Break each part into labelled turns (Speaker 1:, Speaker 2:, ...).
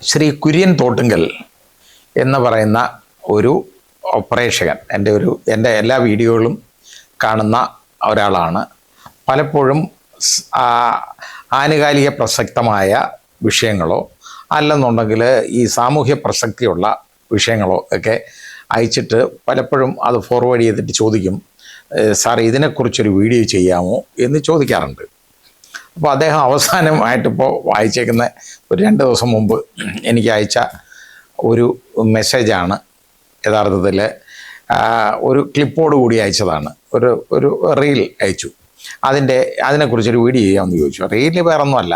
Speaker 1: ശ്രീ കുര്യൻ തോട്ടുങ്കൽ എന്ന് പറയുന്ന ഒരു പ്രേക്ഷകൻ എൻ്റെ എല്ലാ വീഡിയോകളും കാണുന്ന ഒരാളാണ്. പലപ്പോഴും ആനുകാലിക പ്രസക്തമായ വിഷയങ്ങളോ അല്ലെന്നുണ്ടെങ്കിൽ ഈ സാമൂഹ്യ പ്രസക്തിയുള്ള വിഷയങ്ങളോ ഒക്കെ അയച്ചിട്ട് പലപ്പോഴും അത് ഫോർവേഡ് ചെയ്തിട്ട് ചോദിക്കും, സാർ ഇതിനെക്കുറിച്ചൊരു വീഡിയോ ചെയ്യാമോ എന്ന് ചോദിക്കാറുണ്ട്. അപ്പോൾ അദ്ദേഹം അവസാനമായിട്ടിപ്പോൾ വായിച്ചേക്കുന്ന ഒരു 2 ദിവസം മുമ്പ് എനിക്ക് അയച്ച ഒരു മെസ്സേജാണ് യഥാർത്ഥത്തിൽ ഒരു ക്ലിപ്പോട് കൂടി അയച്ചതാണ്. ഒരു റീൽ അയച്ചു. അതിനെക്കുറിച്ചൊരു വീഡിയോ ചെയ്യാമെന്ന് ചോദിച്ചു. റീല് വേറൊന്നുമല്ല,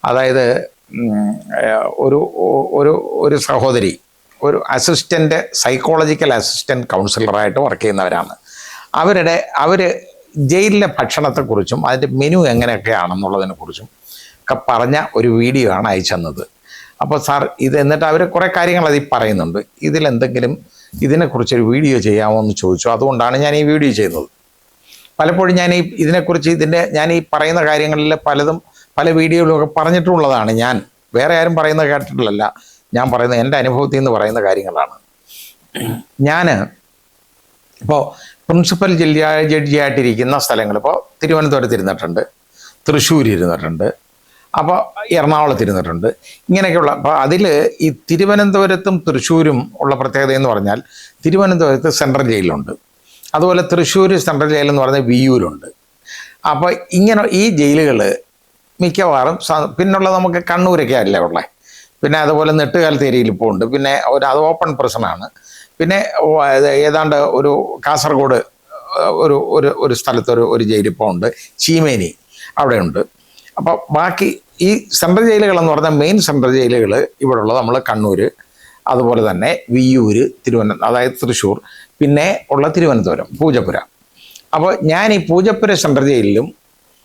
Speaker 1: അതായത് ഒരു സഹോദരി ഒരു സൈക്കോളജിക്കൽ അസിസ്റ്റൻ്റ് കൗൺസിലറായിട്ട് വർക്ക് ചെയ്യുന്നവരാണ്. അവർ ജയിലിലെ ഭക്ഷണത്തെക്കുറിച്ചും അതിൻ്റെ മെനു എങ്ങനെയൊക്കെയാണെന്നുള്ളതിനെക്കുറിച്ചും ഒക്കെ പറഞ്ഞ ഒരു വീഡിയോ ആണ് അയച്ചെന്നത്. അപ്പോൾ സാർ എന്നിട്ട് അവർ കുറേ കാര്യങ്ങൾ അതിൽ പറയുന്നുണ്ട്. ഇതിലെന്തെങ്കിലും ഇതിനെക്കുറിച്ചൊരു വീഡിയോ ചെയ്യാമോ എന്ന് ചോദിച്ചു. അതുകൊണ്ടാണ് ഞാൻ ഈ വീഡിയോ ചെയ്യുന്നത്. പലപ്പോഴും ഞാൻ ഈ പറയുന്ന കാര്യങ്ങളിൽ പല വീഡിയോയിലൊക്കെ പറഞ്ഞിട്ടുള്ളതാണ്. ഞാൻ വേറെ ആരും പറയുന്നത് കേട്ടിട്ടില്ല. ഞാൻ പറയുന്നത് എൻ്റെ അനുഭവത്തിൽ നിന്ന് പറയുന്ന കാര്യങ്ങളാണ്. ഇപ്പോൾ പ്രിൻസിപ്പൽ ജഡ്ജിയായിട്ടിരിക്കുന്ന സ്ഥലങ്ങൾ ഇപ്പോൾ തിരുവനന്തപുരത്ത് ഇരുന്നിട്ടുണ്ട്, തൃശ്ശൂർ ഇരുന്നിട്ടുണ്ട്, അപ്പോൾ എറണാകുളത്ത് ഇരുന്നിട്ടുണ്ട്. ഇങ്ങനെയൊക്കെയുള്ള അപ്പോൾ അതിൽ ഈ തിരുവനന്തപുരത്തും തൃശ്ശൂരും ഉള്ള പ്രത്യേകത എന്ന് പറഞ്ഞാൽ തിരുവനന്തപുരത്ത് സെൻട്രൽ ജയിലുണ്ട്, അതുപോലെ തൃശ്ശൂർ സെൻട്രൽ ജയിലെന്ന് പറഞ്ഞാൽ വിയ്യൂരുണ്ട്. അപ്പോൾ ഇങ്ങനെ ഈ ജയിലുകൾ മിക്കവാറും പിന്നുള്ളത് നമുക്ക് കണ്ണൂരൊക്കെ അല്ലേ ഉള്ളത്. പിന്നെ അതുപോലെ നെട്ടുകാൽത്തേരിയിൽ ഇപ്പോൾ ഉണ്ട്. പിന്നെ അത് ഓപ്പൺ പ്രസനാണ്. പിന്നെ ഏതാണ്ട് ഒരു കാസർഗോഡ് ഒരു സ്ഥലത്ത് ഒരു ജയിലിപ്പോൾ ഉണ്ട്, ചീമേനി അവിടെയുണ്ട്. അപ്പോൾ ബാക്കി ഈ സെൻട്രൽ ജയിലുകളെന്ന് പറഞ്ഞാൽ മെയിൻ സെൻട്രൽ ജയിലുകൾ ഇവിടെ ഉള്ളത് നമ്മൾ കണ്ണൂർ, അതുപോലെ തന്നെ വിയ്യൂർ, അതായത് തൃശ്ശൂർ, പിന്നെ ഉള്ള തിരുവനന്തപുരം പൂജപ്പുര. അപ്പോൾ ഞാൻ ഈ പൂജപ്പുര സെൻട്രൽ ജയിലിലും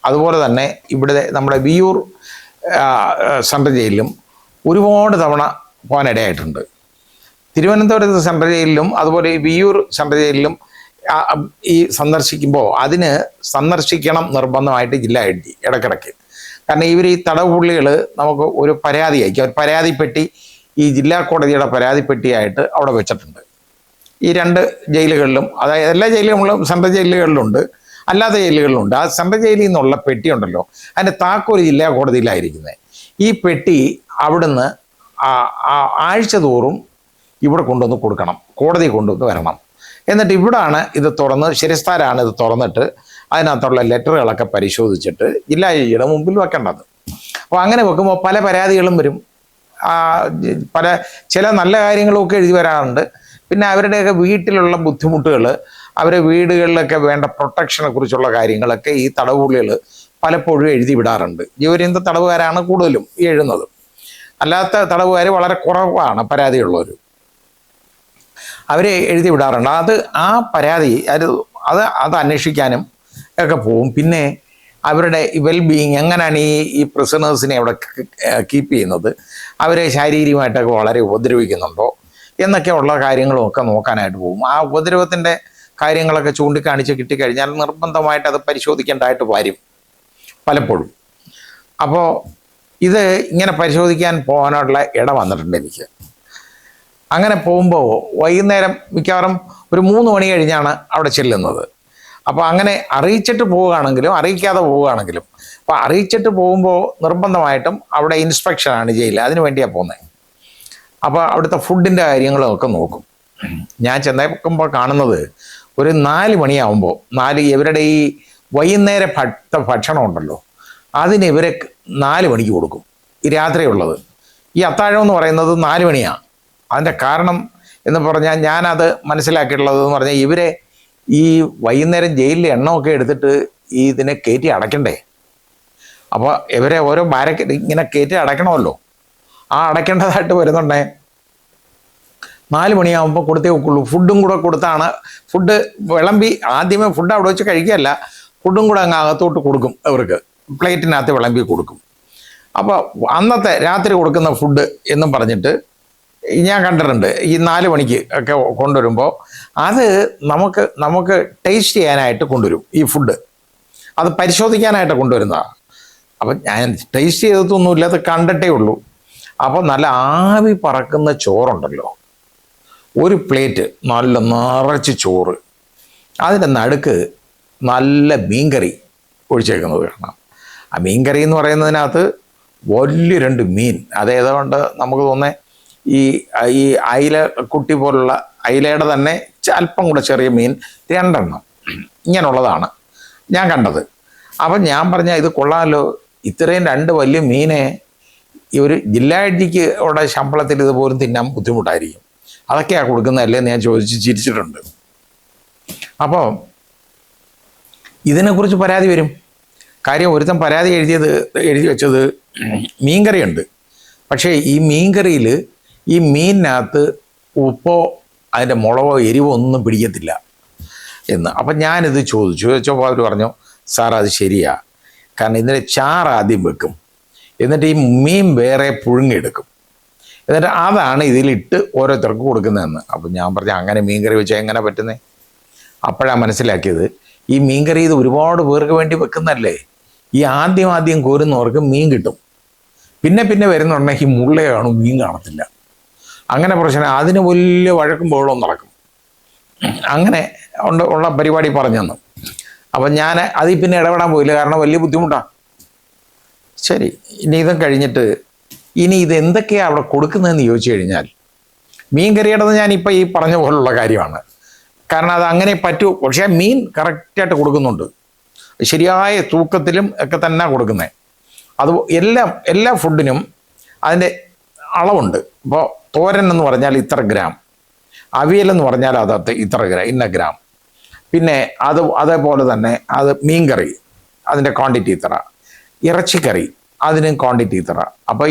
Speaker 1: അതുപോലെ തന്നെ ഇവിടെ നമ്മുടെ വിയ്യൂർ സെൻട്രൽ ജയിലിലും ഒരുപാട് തവണ പോകാനിടയായിട്ടുണ്ട്. തിരുവനന്തപുരത്ത് സെൻട്രൽ ജയിലിലും അതുപോലെ ഈ വിയ്യൂർ സെൻട്രൽ ജയിലിലും ഈ സന്ദർശിക്കുമ്പോൾ സന്ദർശിക്കണം നിർബന്ധമായിട്ട് ജില്ലാ എഡി ഇടയ്ക്കിടയ്ക്ക്. കാരണം ഈ തടവുപുള്ളികൾ നമുക്ക് ഒരു പരാതി അയക്കും. ഒരു പരാതിപ്പെട്ടി ഈ ജില്ലാ കോടതിയുടെ പരാതിപ്പെട്ടിയായിട്ട് അവിടെ വെച്ചിട്ടുണ്ട്. ഈ 2 ജയിലുകളിലും, അതായത് എല്ലാ ജയിലുകളിലും സെൻട്രൽ ജയിലുകളിലുണ്ട്, അല്ലാത്ത ജയിലുകളിലുണ്ട്. ആ സെൻട്രൽ ജയിലിൽ നിന്നുള്ള പെട്ടി ഉണ്ടല്ലോ, അതിൻ്റെ താക്കോൽ ജില്ലാ കോടതിയിലായിരിക്കുന്നത്. ഈ പെട്ടി അവിടുന്ന് ആഴ്ച തോറും ഇവിടെ കൊണ്ടുവന്ന് കൊടുക്കണം, കോടതി കൊണ്ടുവന്ന് വരണം. എന്നിട്ട് ഇവിടാണ് ഇത് ശിരസ്താരാണ് ഇത് തുറന്നിട്ട് അതിനകത്തുള്ള ലെറ്ററുകളൊക്കെ പരിശോധിച്ചിട്ട് ജില്ലാ ജഡ്ജിയുടെ മുമ്പിൽ വെക്കേണ്ടത്. അപ്പോൾ അങ്ങനെ വെക്കുമ്പോൾ പല പരാതികളും വരും. ചില നല്ല കാര്യങ്ങളൊക്കെ എഴുതി വരാറുണ്ട്. പിന്നെ അവരുടെയൊക്കെ വീട്ടിലുള്ള ബുദ്ധിമുട്ടുകൾ, അവരുടെ വീടുകളിലൊക്കെ വേണ്ട പ്രൊട്ടക്ഷനെ കുറിച്ചുള്ള കാര്യങ്ങളൊക്കെ ഈ തടവുപുള്ളികൾ പലപ്പോഴും എഴുതി വിടാറുണ്ട്. ജീവപര്യന്ത തടവുകാരാണ് കൂടുതലും ഈ എഴുതുന്നത്. അല്ലാത്ത തടവുകാർ വളരെ കുറവാണ് പരാതിയുള്ളവർ. അവർ എഴുതി വിടാറുണ്ട്. ആ പരാതി അത് അന്വേഷിക്കാനും ഒക്കെ പോവും. പിന്നെ അവരുടെ വെൽബീയിങ് എങ്ങനെയാണ് ഈ പ്രിസണേഴ്സിനെ അവിടെ കീപ്പ് ചെയ്യുന്നത്, അവരെ ശാരീരികമായിട്ടൊക്കെ വളരെ ഉപദ്രവിക്കുന്നുണ്ടോ എന്നൊക്കെ ഉള്ള കാര്യങ്ങളും ഒക്കെ നോക്കാനായിട്ട് പോകും. ആ ഉപദ്രവത്തിൻ്റെ കാര്യങ്ങളൊക്കെ ചൂണ്ടിക്കാണിച്ച് കിട്ടിക്കഴിഞ്ഞാൽ നിർബന്ധമായിട്ട് അത് പരിശോധിക്കേണ്ടതായിട്ട് വരും പലപ്പോഴും. അപ്പോൾ ഇത് ഇങ്ങനെ പരിശോധിക്കാൻ പോകാനുള്ള ഇട വന്നിട്ടുണ്ട് എനിക്ക്. അങ്ങനെ പോകുമ്പോൾ വൈകുന്നേരം മിക്കവാറും ഒരു 3 മണി കഴിഞ്ഞാണ് അവിടെ ചെല്ലുന്നത്. അപ്പോൾ അങ്ങനെ അറിയിച്ചിട്ട് പോവുകയാണെങ്കിലും അറിയിക്കാതെ പോവുകയാണെങ്കിലും, അപ്പോൾ അറിയിച്ചിട്ട് പോകുമ്പോൾ നിർബന്ധമായിട്ടും അവിടെ ഇൻസ്പെക്ഷനാണ് ജയിലിൽ, അതിന് വേണ്ടിയാണ് പോകുന്നത്. അപ്പോൾ അവിടുത്തെ ഫുഡിൻ്റെ കാര്യങ്ങളൊക്കെ നോക്കും. ഞാൻ ചെന്നേക്കുമ്പോൾ കാണുന്നത് ഒരു 4 മണിയാവുമ്പോൾ ഇവരുടെ ഈ വൈകുന്നേര ഭക്ഷണം ഉണ്ടല്ലോ, അതിന് ഇവരെ 4 മണിക്ക് കൊടുക്കും. ഈ രാത്രിയുള്ളത് ഈ അത്താഴം എന്ന് പറയുന്നത് 4 മണിയാണ്. അതിൻ്റെ കാരണം എന്ന് പറഞ്ഞാൽ ഞാനത് മനസ്സിലാക്കിയിട്ടുള്ളത് എന്ന് പറഞ്ഞാൽ ഇവരെ ഈ വൈകുന്നേരം ജയിലിലെ എണ്ണമൊക്കെ എടുത്തിട്ട് ഇതിനെ കയറ്റി അടയ്ക്കണ്ടേ. അപ്പോൾ ഇവരെ ഓരോ ഇങ്ങനെ കയറ്റി അടയ്ക്കണമല്ലോ. ആ അടയ്ക്കേണ്ടതായിട്ട് വരുന്നുണ്ടേ 4 മണിയാകുമ്പോൾ കൊടുത്തേ വെക്കുള്ളൂ. ഫുഡും കൂടെ കൊടുത്താണ് ഫുഡ് വിളമ്പി ആദ്യമേ ഫുഡ് അവിടെ വെച്ച് കഴിക്കുകയല്ല, ഫുഡും കൂടെ അങ്ങ് അകത്തോട്ട് കൊടുക്കും. അവർക്ക് പ്ലേറ്റിനകത്ത് വിളമ്പി കൊടുക്കും. അപ്പോൾ അന്നത്തെ രാത്രി കൊടുക്കുന്ന ഫുഡ് എന്നും പറഞ്ഞിട്ട് ഞാൻ കണ്ടിട്ടുണ്ട്. ഈ 4 മണിക്ക് ഒക്കെ കൊണ്ടുവരുമ്പോൾ അത് നമുക്ക് ടേസ്റ്റ് ചെയ്യാനായിട്ട് കൊണ്ടുവരും. ഈ ഫുഡ് അത് പരിശോധിക്കാനായിട്ട് കൊണ്ടുവരുന്നതാണ്. അപ്പം ഞാൻ ടേസ്റ്റ് ചെയ്തിട്ടൊന്നുമില്ല, അത് കണ്ടിട്ടേ ഉള്ളൂ. അപ്പോൾ നല്ല ആവി പറക്കുന്ന ചോറുണ്ടല്ലോ, ഒരു പ്ലേറ്റ് നല്ല നിറച്ച് ചോറ്, അതിൻ്റെ നടുക്ക് നല്ല മീൻകറി ഒഴിച്ചേക്കുന്നത് കാണാം. ആ മീൻകറി എന്ന് പറയുന്നതിനകത്ത് വലിയ 2 മീൻ, അതേതുകൊണ്ട് നമുക്ക് തോന്നുന്നത് ഈ ഈ അയില കുട്ടി പോലുള്ള അയിലയുടെ തന്നെ അല്പം കൂടെ ചെറിയ മീൻ 2 എണ്ണം ഇങ്ങനെയുള്ളതാണ് ഞാൻ കണ്ടത്. അപ്പം ഞാൻ പറഞ്ഞ ഇത് കൊള്ളാമല്ലോ, ഇത്രയും 2 വലിയ മീനെ ഈ ഒരു ജില്ലാടിക്ക് ഉള്ള ശമ്പളത്തിൽ ഇതുപോലും തിന്നാൻ ബുദ്ധിമുട്ടായിരിക്കും, അതൊക്കെയാണ് കൊടുക്കുന്നതല്ലേ എന്ന് ഞാൻ ചോദിച്ച് ചിരിച്ചിട്ടുണ്ട്. അപ്പോൾ ഇതിനെക്കുറിച്ച് പരാതി വരും. കാര്യം ഒരുത്തൻ പരാതി എഴുതി വെച്ചത് മീൻകറിയുണ്ട്, പക്ഷേ ഈ മീൻകറിയിൽ ഈ മീനിനകത്ത് ഉപ്പോ അതിൻ്റെ മുളകോ എരിവോ ഒന്നും പിടിക്കത്തില്ല എന്ന്. അപ്പം ഞാനിത് ചോദിച്ചപ്പോൾ അവർ പറഞ്ഞു, സാർ അത് ശരിയാ, കാരണം ഇതിൻ്റെ ചാറ് ആദ്യം വെക്കും, എന്നിട്ട് ഈ മീൻ വേറെ പുഴുങ്ങിയെടുക്കും, എന്നിട്ട് അതാണ് ഇതിലിട്ട് ഓരോരുത്തർക്ക് കൊടുക്കുന്നതെന്ന്. അപ്പം ഞാൻ പറഞ്ഞു, അങ്ങനെ മീൻകറി വെച്ചാൽ എങ്ങനെ പറ്റുന്നേ? അപ്പോഴാണ് മനസ്സിലാക്കിയത്, ഈ മീൻകറി ഇത് ഒരുപാട് പേർക്ക് വേണ്ടി വെക്കുന്നതല്ലേ, ഈ ആദ്യം കോരുന്നവർക്ക് മീൻ കിട്ടും, പിന്നെ വരുന്നുണ്ടെങ്കിൽ മുള്ളേ കാണും, മീൻ കാണത്തില്ല. അങ്ങനെ പ്രശ്നം, അതിന് വലിയ വഴക്കും ബഹളവും നടക്കും. അങ്ങനെ ഉള്ള പരിപാടി പറഞ്ഞു തന്നു. അപ്പം ഞാൻ അതിൽ പിന്നെ ഇടപെടാൻ പോയില്ല, കാരണം വലിയ ബുദ്ധിമുട്ടാണ്. ശരി, ഇനി ഇതും കഴിഞ്ഞിട്ട് ഇനി ഇത് എന്തൊക്കെയാണ് അവിടെ കൊടുക്കുന്നതെന്ന് ചോദിച്ചു കഴിഞ്ഞാൽ, മീൻ കറിയുടേത് ഞാനിപ്പോൾ ഈ പറഞ്ഞ പോലുള്ള കാര്യമാണ്. കാരണം അത് അങ്ങനെ പറ്റൂ, പക്ഷേ മീൻ കറക്റ്റായിട്ട് കൊടുക്കുന്നുണ്ട്, ശരിയായ തൂക്കത്തിലും ഒക്കെ തന്നെ കൊടുക്കുന്നത്. അത് എല്ലാ ഫുഡിനും അതിൻ്റെ അളവുണ്ട്. ഇപ്പോൾ തോരൻ എന്ന് പറഞ്ഞാൽ ഇത്ര ഗ്രാം, അവിയലെന്ന് പറഞ്ഞാൽ അത് ഇത്ര ഗ്രാം, ഇന്ന ഗ്രാം. പിന്നെ അതേപോലെ തന്നെ അത് മീൻകറി അതിൻ്റെ ക്വാണ്ടിറ്റി ഇത്ര, ഇറച്ചിക്കറി അതിനും ക്വാണ്ടിറ്റി ഇത്ര. അപ്പോൾ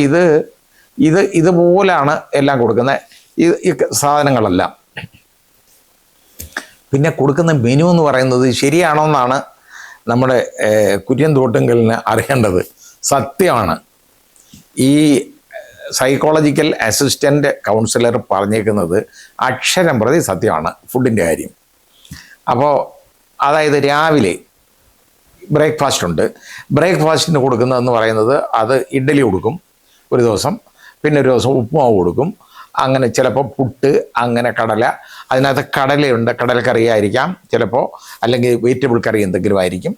Speaker 1: ഇതുപോലാണ് എല്ലാം കൊടുക്കുന്നത് ഈ സാധനങ്ങളെല്ലാം. പിന്നെ കൊടുക്കുന്ന മെനു എന്ന് പറയുന്നത് ശരിയാണോ എന്നാണ് നമ്മുടെ കുര്യൻ തോട്ടുങ്കലിന് അറിയേണ്ടത്. സത്യമാണ്, ഈ സൈക്കോളജിക്കൽ അസിസ്റ്റൻ്റ് കൗൺസിലർ പറഞ്ഞേക്കുന്നത് അക്ഷരം പ്രതി സത്യമാണ് ഫുഡിൻ്റെ കാര്യം. അപ്പോൾ അതായത് രാവിലെ ബ്രേക്ക്ഫാസ്റ്റ് ഉണ്ട്, ബ്രേക്ക്ഫാസ്റ്റിന് കൊടുക്കുന്നതെന്ന് പറയുന്നത് അത് ഇഡ്ഡലി കൊടുക്കും ഒരു ദിവസം, പിന്നെ ഒരു ദിവസം ഉപ്പുമാവ് കൊടുക്കും, അങ്ങനെ ചിലപ്പോൾ പുട്ട്, അങ്ങനെ കടല, അതിനകത്ത് കടലയുണ്ട്, കടലക്കറി ആയിരിക്കാം ചിലപ്പോൾ, അല്ലെങ്കിൽ വെജിറ്റബിൾ കറി എന്തെങ്കിലും ആയിരിക്കും.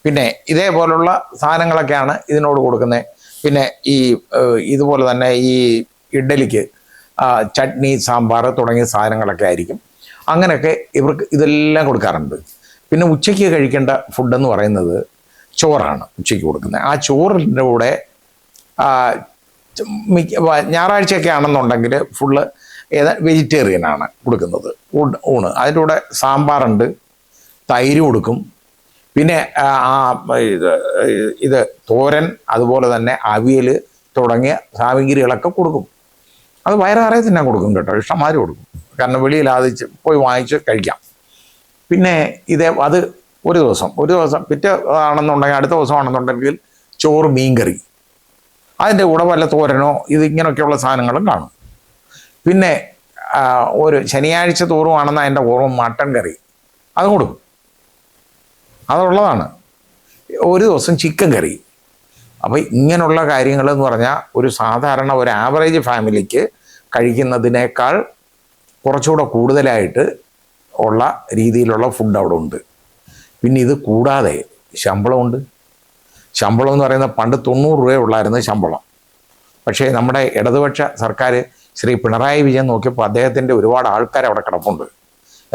Speaker 1: പിന്നെ ഇതേപോലുള്ള സാധനങ്ങളൊക്കെയാണ് ഇതിനോട് കൊടുക്കുന്നത്. പിന്നെ ഇതുപോലെ തന്നെ ഈ ഇഡ്ഡലിക്ക് ചട്നി, സാമ്പാർ തുടങ്ങിയ സാധനങ്ങളൊക്കെ ആയിരിക്കും. അങ്ങനെയൊക്കെ ഇവർക്ക് ഇതെല്ലാം കൊടുക്കാറുണ്ട്. പിന്നെ ഉച്ചയ്ക്ക് കഴിക്കേണ്ട ഫുഡെന്ന് പറയുന്നത് ചോറാണ് ഉച്ചയ്ക്ക് കൊടുക്കുന്നത്. ആ ചോറിൻ്റെ കൂടെ ഞായറാഴ്ചയൊക്കെ ആണെന്നുണ്ടെങ്കിൽ ഫുള്ള് വെജിറ്റേറിയനാണ് കൊടുക്കുന്നത് ഊണ്. അതിൻ്റെ കൂടെ സാമ്പാറുണ്ട്, തൈര് കൊടുക്കും, പിന്നെ ഇത് തോരൻ, അതുപോലെ തന്നെ അവിയൽ തുടങ്ങിയ സാമഗ്രികളൊക്കെ കൊടുക്കും. അത് വയറാറെ തിന്നാൻ കൊടുക്കും കേട്ടോ, ഇഷ്ടംമാതിരി കൊടുക്കും. കാരണം വെളിയിൽ പോയി വാങ്ങിച്ച് കഴിക്കാം. പിന്നെ അത് ഒരു ദിവസം പിറ്റേ ആണെന്നുണ്ടെങ്കിൽ അടുത്ത ദിവസം ആണെന്നുണ്ടെങ്കിൽ ചോറ്, മീൻകറി, അതിൻ്റെ കൂടെ വല്ല തോരനോ ഇങ്ങനെയൊക്കെയുള്ള സാധനങ്ങളും കാണും. പിന്നെ ഒരു ശനിയാഴ്ച തോറുമാണെന്ന് അതിൻ്റെ ഓർമ്മ മട്ടൻ കറി അത് കൊടുക്കും, അതുള്ളതാണ്. ഒരു ദിവസം ചിക്കൻ കറി. അപ്പോൾ ഇങ്ങനെയുള്ള കാര്യങ്ങളെന്ന് പറഞ്ഞാൽ ഒരു സാധാരണ ഒരു ആവറേജ് ഫാമിലിക്ക് കഴിക്കുന്നതിനേക്കാൾ കുറച്ചുകൂടെ കൂടുതലായിട്ട് ഉള്ള രീതിയിലുള്ള ഫുഡ് അവിടെ ഉണ്ട്. പിന്നെ ഇത് കൂടാതെ ശമ്പളമുണ്ട്. ശമ്പളം എന്ന് പറയുന്നത് പണ്ട് 90 രൂപയുള്ളായിരുന്നു ശമ്പളം. പക്ഷേ നമ്മുടെ ഇടതുപക്ഷ സർക്കാർ ശ്രീ പിണറായി വിജയൻ നോക്കിയപ്പോൾ അദ്ദേഹത്തിൻ്റെ ഒരുപാട് ആൾക്കാർ അവിടെ കിടപ്പുണ്ട്.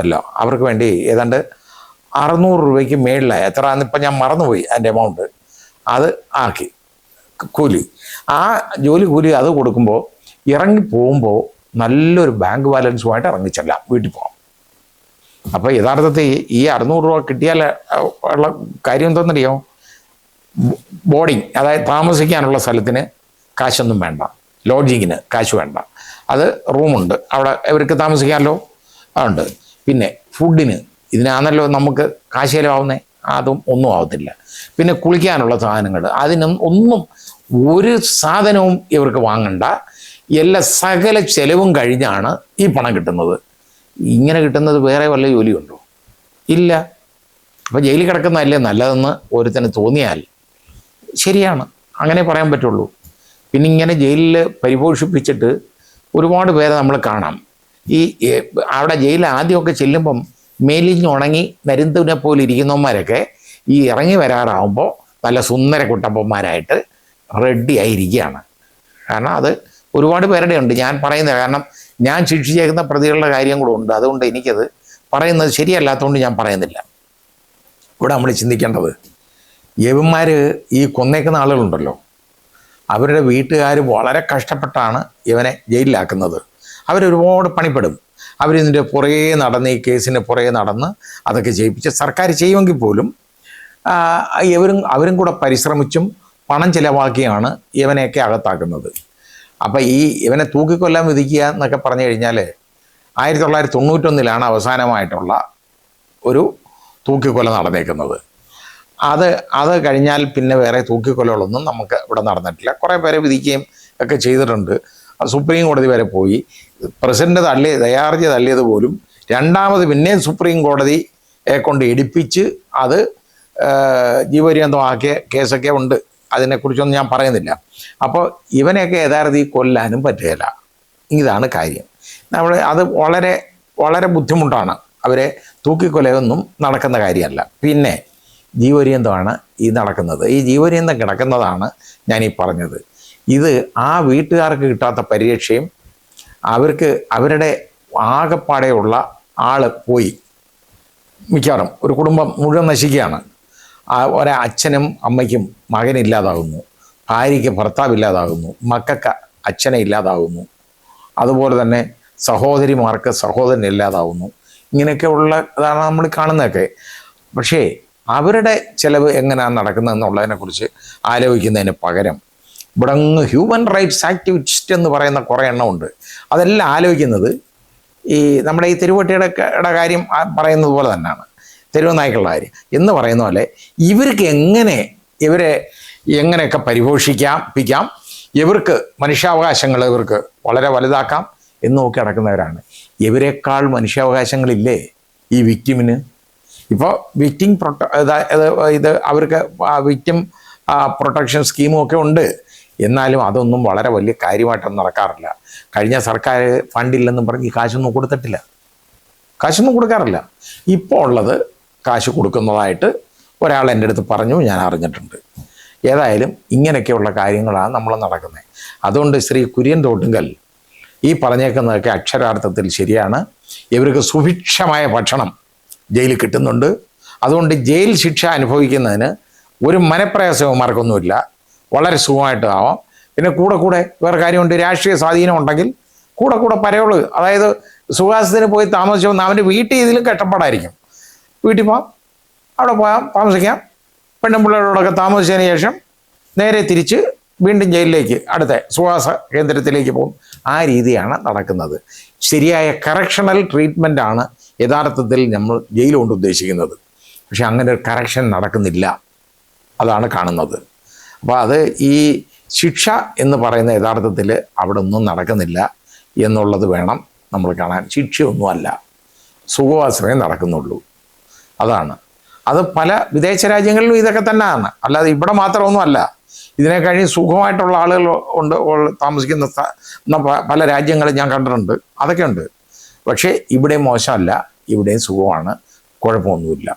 Speaker 1: എല്ലാം അവർക്ക് വേണ്ടി ഏതാണ്ട് 600 രൂപയ്ക്ക് മേളിലായി, എത്രയാണെന്നിപ്പം ഞാൻ മറന്നുപോയി അതിൻ്റെ എമൗണ്ട്, അത് ആക്കി കൂലി. ആ കൂലി അത് കൊടുക്കുമ്പോൾ ഇറങ്ങി പോകുമ്പോൾ നല്ലൊരു ബാങ്ക് ബാലൻസുമായിട്ട് ഇറങ്ങിച്ചെല്ലാം വീട്ടിൽ പോകാം. അപ്പോൾ യഥാർത്ഥത്തിൽ ഈ 600 രൂപ കിട്ടിയാൽ ഉള്ള കാര്യം എന്താണെന്നറിയോ? ബോർഡിങ്, അതായത് താമസിക്കാനുള്ള സ്ഥലത്തിന് കാശൊന്നും വേണ്ട, ലോഡ്ജിങ്ങിന് കാശ് വേണ്ട, അത് റൂമുണ്ട് അവിടെ ഇവർക്ക് താമസിക്കാമല്ലോ, അതുണ്ട്. പിന്നെ ഫുഡിന് ഇതിനാണല്ലോ നമുക്ക് കാശ് ചിലവാകുന്നേ, അതും ഒന്നും ആവത്തില്ല. പിന്നെ കുളിക്കാനുള്ള സാധനങ്ങൾ, ഒന്നും ഒരു സാധനവും ഇവർക്ക് വാങ്ങണ്ട, സകല ചെലവും കഴിഞ്ഞാണ് ഈ പണം കിട്ടുന്നത്. ഇങ്ങനെ കിട്ടുന്നത് വേറെ വല്ല ജോലിയുണ്ടോ? ഇല്ല. അപ്പോൾ ജയിലിൽ കിടക്കുന്നതല്ലേ നല്ലതെന്ന് ഒരുത്തന് തോന്നിയാൽ ശരിയാണ്, അങ്ങനെ പറയാൻ പറ്റുള്ളൂ. പിന്നെ ഇങ്ങനെ ജയിലിൽ പരിപോഷിപ്പിച്ചിട്ട് ഒരുപാട് പേരെ നമ്മൾ കാണാം. ഈ അവിടെ ജയിലിൽ ആദ്യമൊക്കെ ചെല്ലുമ്പം മേലിഞ്ഞുണങ്ങി നരുന്തിനെ പോലെ ഇരിക്കുന്നവന്മാരൊക്കെ ഈ ഇറങ്ങി വരാറാവുമ്പോൾ നല്ല സുന്ദര കുട്ടപ്പന്മാരായിട്ട് റെഡി ആയിരിക്കുകയാണ്. കാരണം അത് ഒരുപാട് പേരുടെ ഉണ്ട്. ഞാൻ പറയുന്നത് കാരണം ഞാൻ ശിക്ഷിച്ചേക്കുന്ന പ്രതികളുടെ കാര്യം കൂടെ ഉണ്ട്. അതുകൊണ്ട് എനിക്കത് പറയുന്നത് ശരിയല്ലാത്തതുകൊണ്ട് ഞാൻ പറയുന്നില്ല. ഇവിടെ നമ്മൾ ചിന്തിക്കേണ്ടത്, യവന്മാർ ഈ കൊന്നേക്കുന്ന ആളുകളുണ്ടല്ലോ, അവരുടെ വീട്ടുകാർ വളരെ കഷ്ടപ്പെട്ടാണ് ഇവനെ ജയിലിലാക്കുന്നത്. അവരൊരുപാട് പണിപ്പെടും. അവരിതിൻ്റെ പുറകെ നടന്ന്, ഈ കേസിന് പുറകെ നടന്ന് അതൊക്കെ ചെയ്യിപ്പിച്ച് സർക്കാർ ചെയ്യുമെങ്കിൽ പോലും അവരും കൂടെ പരിശ്രമിച്ചും പണം ചിലവാക്കിയാണ് ഇവനെയൊക്കെ അകത്താക്കുന്നത്. അപ്പം ഇവനെ തൂക്കിക്കൊല്ലാൻ വിധിക്കുക എന്നൊക്കെ പറഞ്ഞു കഴിഞ്ഞാൽ 1991 അവസാനമായിട്ടുള്ള ഒരു തൂക്കിക്കൊല നടന്നേക്കുന്നത്. അത് കഴിഞ്ഞാൽ പിന്നെ വേറെ തൂക്കിക്കൊലകളൊന്നും നമുക്ക് ഇവിടെ നടന്നിട്ടില്ല. കുറേ പേരെ വിധിക്കുകയും ഒക്കെ ചെയ്തിട്ടുണ്ട്. സുപ്രീം കോടതി വരെ പോയി. പ്രസിഡന്റ് ദയാഹർജി തള്ളിയത് പോലും രണ്ടാമത് പിന്നെയും സുപ്രീം കോടതിയെ കൊണ്ട് എടുപ്പിച്ച് അത് ജീവപര്യന്തമാക്കിയ കേസൊക്കെ ഉണ്ട്. അതിനെക്കുറിച്ചൊന്നും ഞാൻ പറയുന്നില്ല. അപ്പോൾ ഇവനെയൊക്കെ യഥാർത്ഥത്തിൽ കൊല്ലാനും പറ്റുകയില്ല. ഇതാണ് കാര്യം. അത് വളരെ വളരെ ബുദ്ധിമുട്ടാണ്. അവരെ തൂക്കിക്കൊലയൊന്നും നടക്കുന്ന കാര്യമല്ല. പിന്നെ ജീവപര്യന്തമാണ് ഈ നടക്കുന്നത്. ഈ ജീവപര്യന്തം കിടക്കുന്നതാണ് ഞാനീ പറഞ്ഞത്. ഇത് ആ വീട്ടുകാർക്ക് കിട്ടാത്ത പരിരക്ഷയും അവരുടെ ആകെപ്പാടെയുള്ള ആൾ പോയി. മിക്കവാറും ഒരു കുടുംബം മുഴുവൻ നശിക്കുകയാണ്. ഒരച്ഛനും അമ്മയ്ക്കും മകനില്ലാതാകുന്നു, ഭാര്യയ്ക്ക് ഭർത്താവില്ലാതാകുന്നു, മക്കൾക്ക് അച്ഛനെ ഇല്ലാതാകുന്നു, അതുപോലെ തന്നെ സഹോദരിമാർക്ക് സഹോദരൻ ഇല്ലാതാവുന്നു. ഇങ്ങനെയൊക്കെയുള്ള അതാണ് നമ്മൾ കാണുന്നതൊക്കെ. പക്ഷേ അവരുടെ ചിലവ് എങ്ങനെയാണ് നടക്കുന്നതെന്നുള്ളതിനെക്കുറിച്ച് ആലോചിക്കുന്നതിന് പകരം ഇവിടെ ഹ്യൂമൻ റൈറ്റ്സ് ആക്ടിവിസ്റ്റ് എന്ന് പറയുന്ന കുറേ എണ്ണമുണ്ട്. അതെല്ലാം ആലോചിക്കുന്നത് ഈ നമ്മുടെ ഈ തെരുവട്ടിയുടെ കാര്യം പറയുന്നത് പോലെ തന്നെയാണ്. തെരുവ് നായ്ക്കളുടെ കാര്യം എന്ന് പറയുന്ന പോലെ ഇവരെ എങ്ങനെയൊക്കെ പരിപോഷിപ്പിക്കാം, ഇവർക്ക് മനുഷ്യാവകാശങ്ങൾ ഇവർക്ക് വളരെ വലുതാക്കാം എന്ന് നോക്കി നടക്കുന്നവരാണ്. ഇവരെക്കാൾ മനുഷ്യാവകാശങ്ങളില്ലേ ഈ വിക്ടിമിന്? ഇപ്പോൾ വിക്ടിം അവർക്ക് വിക്ടിം പ്രൊട്ടക്ഷൻ സ്കീമും ഒക്കെ ഉണ്ട്. എന്നാലും അതൊന്നും വളരെ വലിയ കാര്യമായിട്ടൊന്നും നടക്കാറില്ല. കഴിഞ്ഞ സർക്കാർ ഫണ്ടില്ലെന്നും പറഞ്ഞ് ഈ കാശൊന്നും കൊടുക്കാറില്ല. ഇപ്പോൾ ഉള്ളത് കാശ് കൊടുക്കുന്നതായിട്ട് ഒരാൾ എൻ്റെ അടുത്ത് പറഞ്ഞു, ഞാൻ അറിഞ്ഞിട്ടുണ്ട്. ഏതായാലും ഇങ്ങനെയൊക്കെയുള്ള കാര്യങ്ങളാണ് നമ്മൾ നടക്കുന്നത്. അതുകൊണ്ട് ശ്രീ കുര്യൻ തോട്ടുങ്കൽ ഈ പറഞ്ഞേക്കുന്നതൊക്കെ അക്ഷരാർത്ഥത്തിൽ ശരിയാണ്. ഇവർക്ക് സുഭിക്ഷമായ ഭക്ഷണം ജയിലിൽ കിട്ടുന്നുണ്ട്. അതുകൊണ്ട് ജയിൽ ശിക്ഷ അനുഭവിക്കുന്നതിന് ഒരു മനപ്രയാസവുമാർക്കൊന്നുമില്ല. വളരെ സുഖമായിട്ട് ആവാം. പിന്നെ കൂടെ വേറെ കാര്യമുണ്ട്, രാഷ്ട്രീയ സ്വാധീനം ഉണ്ടെങ്കിൽ കൂടെ പരയോള്, അതായത് സുഖാസത്തിന് പോയി താമസിച്ചു അവൻ്റെ വീട്ടിൽ ഇതിലും കഷ്ടപ്പാടായിരിക്കും. വീട്ടിൽ പോകാം, അവിടെ പോകാം, താമസിക്കാം. പെണ്ണും പിള്ളേരോടൊക്കെ താമസിച്ചതിന് ശേഷം നേരെ തിരിച്ച് വീണ്ടും ജയിലിലേക്ക്, അടുത്ത സുഖാസ കേന്ദ്രത്തിലേക്ക് പോകും. ആ രീതിയാണ് നടക്കുന്നത്. ശരിയായ കറക്ഷണൽ ട്രീറ്റ്മെൻറ്റാണ് യഥാർത്ഥത്തിൽ നമ്മൾ ജയിൽ കൊണ്ട് ഉദ്ദേശിക്കുന്നത്. പക്ഷെ അങ്ങനെ ഒരു കറക്ഷൻ നടക്കുന്നില്ല. അതാണ് കാണുന്നത്. അപ്പോൾ അത് ഈ ശിക്ഷ എന്ന് പറയുന്ന യഥാർത്ഥത്തിൽ അവിടെ ഒന്നും നടക്കുന്നില്ല എന്നുള്ളത് വേണം നമ്മൾ കാണാൻ. ശിക്ഷയൊന്നുമല്ല, സുഖവാസമേ നടക്കുന്നുള്ളൂ. അതാണ്. അത് പല വിദേശ രാജ്യങ്ങളിലും ഇതൊക്കെ തന്നെയാണ്. അല്ലാതെ ഇവിടെ മാത്രമൊന്നും അല്ല. ഇതിനെ കഴിഞ്ഞ് സുഖമായിട്ടുള്ള ആളുകൾ താമസിക്കുന്ന പല രാജ്യങ്ങളും ഞാൻ കണ്ടിട്ടുണ്ട്. അതൊക്കെ ഉണ്ട്. പക്ഷേ ഇവിടെ മോശമല്ല, ഇവിടെയും സുഖമാണ്, കുഴപ്പമൊന്നുമില്ല.